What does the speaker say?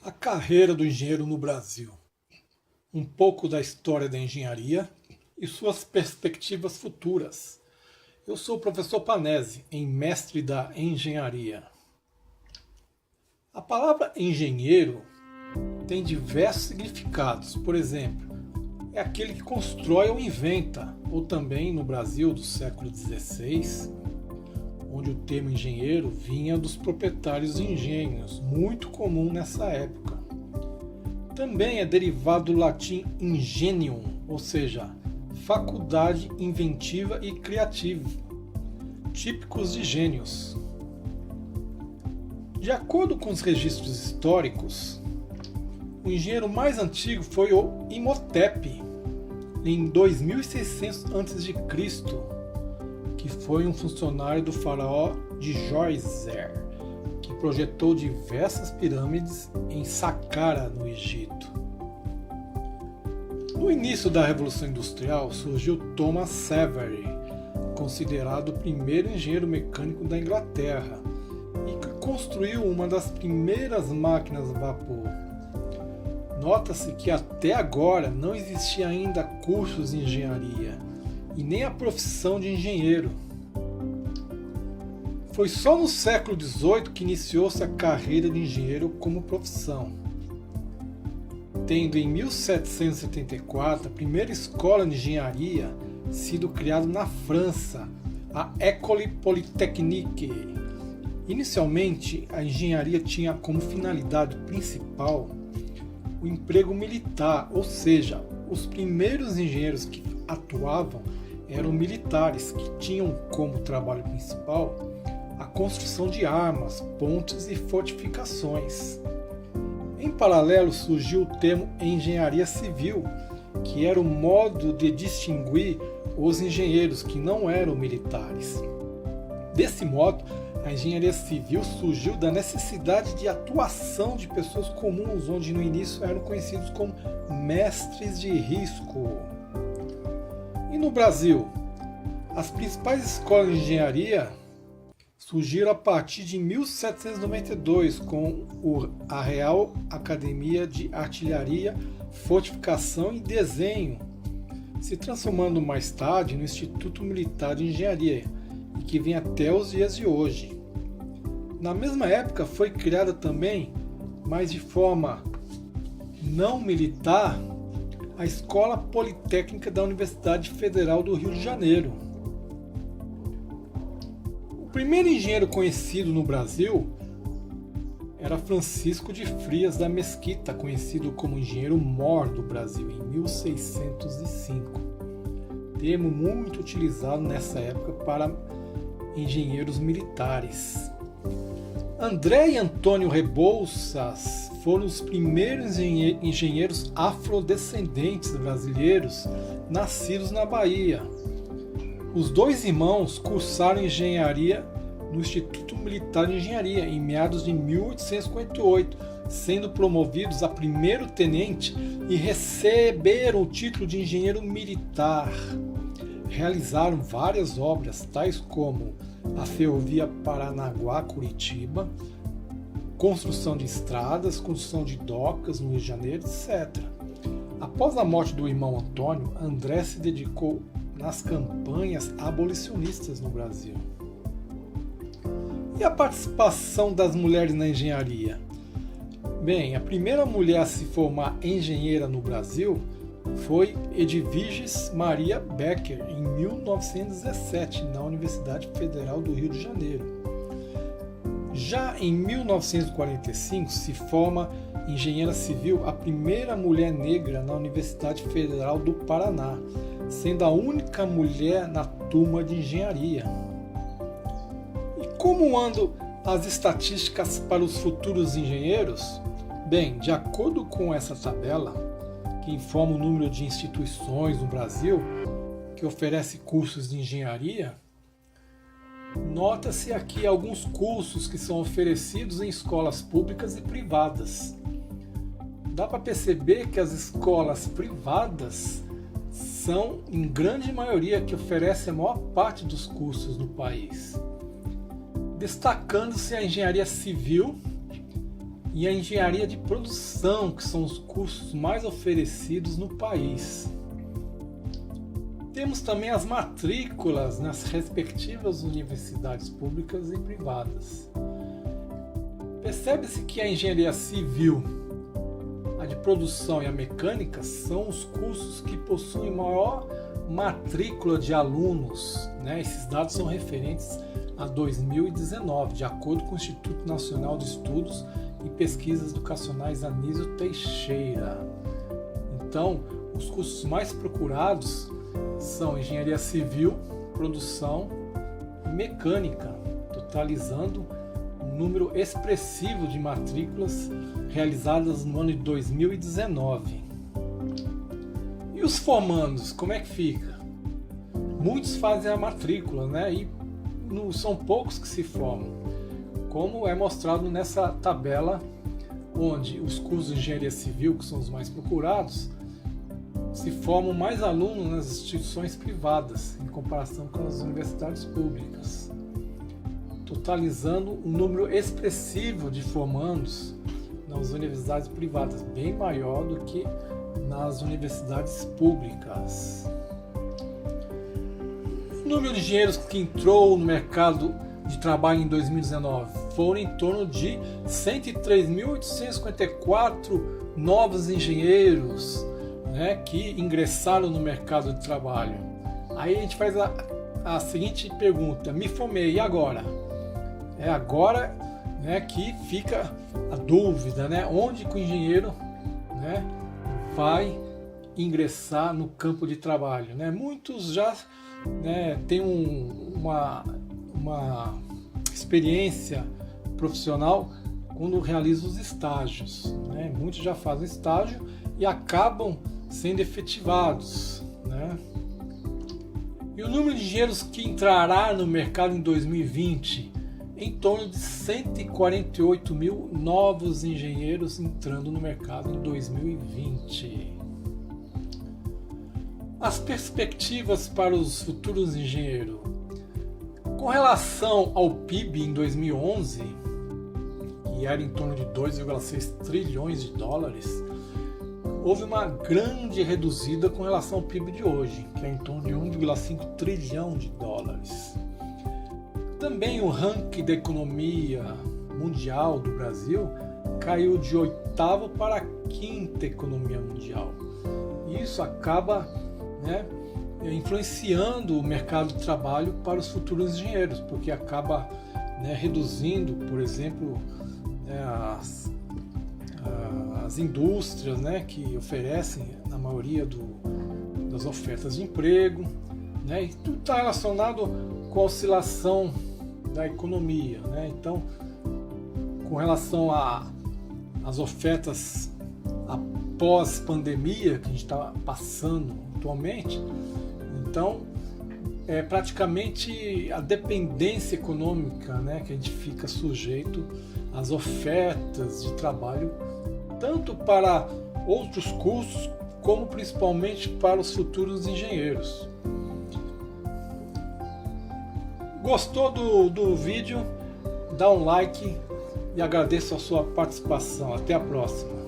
A carreira do engenheiro no Brasil. Um pouco da história da engenharia e suas perspectivas futuras. Eu sou o professor Panese, em Mestre da Engenharia. A palavra engenheiro tem diversos significados. Por exemplo, é aquele que constrói ou inventa, ou também no Brasil do século XVI, onde o termo engenheiro vinha dos proprietários de engenhos, muito comum nessa época. Também é derivado do latim ingenium, ou seja, faculdade inventiva e criativa, típicos de gênios. De acordo com os registros históricos, o engenheiro mais antigo foi o Imhotep, em 2600 a.C., que foi um funcionário do faraó Djoser, que projetou diversas pirâmides em Saqqara, no Egito. No início da Revolução Industrial surgiu Thomas Savery, considerado o primeiro engenheiro mecânico da Inglaterra, e que construiu uma das primeiras máquinas a vapor. Nota-se que até agora não existia ainda cursos de engenharia e nem a profissão de engenheiro. Foi só no século XVIII que iniciou-se a carreira de engenheiro como profissão, tendo em 1774 a primeira escola de engenharia sido criada na França, a École Polytechnique. Inicialmente, a engenharia tinha como finalidade principal o emprego militar, ou seja, os primeiros engenheiros que atuavam eram militares, que tinham como trabalho principal a construção de armas, pontes e fortificações. Em paralelo surgiu o termo engenharia civil, que era o modo de distinguir os engenheiros que não eram militares. Desse modo, a engenharia civil surgiu da necessidade de atuação de pessoas comuns, onde no início eram conhecidos como mestres de risco. E no Brasil, as principais escolas de engenharia surgiram a partir de 1792 com a Real Academia de Artilharia, Fortificação e Desenho, se transformando mais tarde no Instituto Militar de Engenharia, e que vem até os dias de hoje. Na mesma época foi criada também, mas de forma não militar, a Escola Politécnica da Universidade Federal do Rio de Janeiro. O primeiro engenheiro conhecido no Brasil era Francisco de Frias da Mesquita, conhecido como Engenheiro Mor do Brasil, em 1605. Termo muito utilizado nessa época para engenheiros militares. André e Antônio Rebouças foram os primeiros engenheiros afrodescendentes brasileiros nascidos na Bahia. Os dois irmãos cursaram engenharia no Instituto Militar de Engenharia em meados de 1858, sendo promovidos a primeiro-tenente e receberam o título de engenheiro militar. Realizaram várias obras, tais como a ferrovia Paranaguá-Curitiba, construção de estradas, construção de docas no Rio de Janeiro, etc. Após a morte do irmão Antônio, André se dedicou nas campanhas abolicionistas no Brasil. E a participação das mulheres na engenharia? Bem, a primeira mulher a se formar engenheira no Brasil foi Edviges Maria Becker, em 1917, na Universidade Federal do Rio de Janeiro. Já em 1945, se forma engenheira civil a primeira mulher negra na Universidade Federal do Paraná, sendo a única mulher na turma de engenharia. E como andam as estatísticas para os futuros engenheiros? Bem, de acordo com essa tabela, que informa o número de instituições no Brasil que oferece cursos de engenharia, nota-se aqui alguns cursos que são oferecidos em escolas públicas e privadas. Dá para perceber que as escolas privadas são, em grande maioria, que oferecem a maior parte dos cursos no país. Destacando-se a engenharia civil e a engenharia de produção, que são os cursos mais oferecidos no país. Temos também as matrículas nas respectivas universidades públicas e privadas. Percebe-se que a engenharia civil, a de produção e a mecânica são os cursos que possuem maior matrícula de alunos, né? Esses dados são referentes a 2019, de acordo com o Instituto Nacional de Estudos e Pesquisas Educacionais Anísio Teixeira. Então, os cursos mais procurados são engenharia civil, produção e mecânica, totalizando um número expressivo de matrículas realizadas no ano de 2019. E os formandos, como é que fica? Muitos fazem a matrícula, né? E são poucos que se formam, como é mostrado nessa tabela, onde os cursos de engenharia civil, que são os mais procurados, se formam mais alunos nas instituições privadas, em comparação com as universidades públicas, totalizando um número expressivo de formandos nas universidades privadas, bem maior do que nas universidades públicas. O número de engenheiros que entrou no mercado de trabalho em 2019 foram em torno de 103.854 novos engenheiros, né, que ingressaram no mercado de trabalho. Aí a gente faz a seguinte pergunta: me formei, e agora? É agora, né, que fica a dúvida, né, onde que o engenheiro, né, vai ingressar no campo de trabalho, né? Muitos já, né, têm uma experiência profissional quando realizam os estágios, né? Muitos já fazem estágio e acabam sendo efetivados, né? E o número de engenheiros que entrará no mercado em 2020, em torno de 148 mil novos engenheiros entrando no mercado em 2020. As perspectivas para os futuros engenheiros. Com relação ao PIB em 2011, que era em torno de 2,6 trilhões de dólares, houve uma grande reduzida com relação ao PIB de hoje, que é em torno de 1,5 trilhão de dólares. Também o ranking da economia mundial do Brasil caiu de 8º para a 5ª economia mundial. Isso acaba, né, influenciando o mercado de trabalho para os futuros engenheiros, porque acaba, né, reduzindo, por exemplo, né, as indústrias, né, que oferecem na maioria das ofertas de emprego, né, e tudo está relacionado com a oscilação da economia, né? Então, com relação às ofertas após pandemia que a gente está passando atualmente, então é praticamente a dependência econômica, né, que a gente fica sujeito às ofertas de trabalho, tanto para outros cursos como principalmente para os futuros engenheiros. Gostou do vídeo? Dá um like e agradeço a sua participação. Até a próxima.